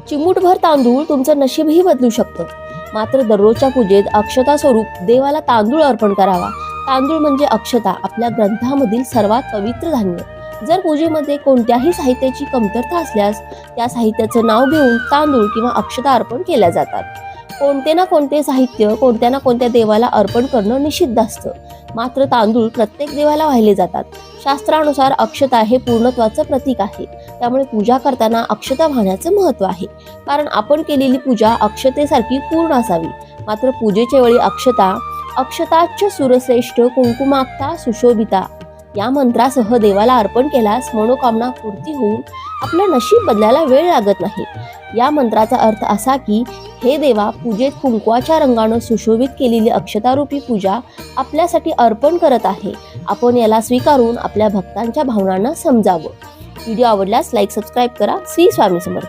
चिमूटभर तांदूळ तुमचं नशीबही बदलू शकतं. मात्र दररोजच्या पूजेत अक्षता स्वरूप देवाला तांदूळ अर्पण करावा. तांदूळ म्हणजे अक्षता, आपल्या ग्रंथामधील सर्वात पवित्र धान्य. जर पूजेमध्ये कोणत्याही साहित्याची कमतरता असल्यास त्या साहित्याचं नाव घेऊन तांदूळ किंवा अक्षता अर्पण केल्या जातात. कोणते ना कोणते साहित्य कोणत्या ना कोणत्या देवाला अर्पण करणं निषिद्ध असतं. मात्र तांदूळ प्रत्येक देवाला वाहिले जातात. शास्त्रानुसार अक्षता हे पूर्णत्वाचं प्रतीक आहे. त्यामुळे पूजा करताना अक्षता वाहण्याचं महत्त्व आहे. कारण आपण केलेली पूजा अक्षतेसारखी पूर्ण असावी. मात्र पूजेच्या वेळी अक्षताच्च सुरश्रेष्ठ कुंकुमाक्ता सुशोभिता या मंत्रासह देवाला अर्पण केल्यास मनोकामना पूर्ती होऊन आपलं नशीब बदलायला वेळ लागत नाही. या मंत्राचा अर्थ असा की हे देवा, पूजेत कुंकवाच्या रंगानं सुशोभित केलेली अक्षतारूपी पूजा आपल्यासाठी अर्पण करत आहे. आपण याला स्वीकारून आपल्या भक्तांच्या भावनांना समजावं. व्हिडिओ आवडल्यास लाईक, सबस्क्राईब करा. श्री स्वामी समर्थ.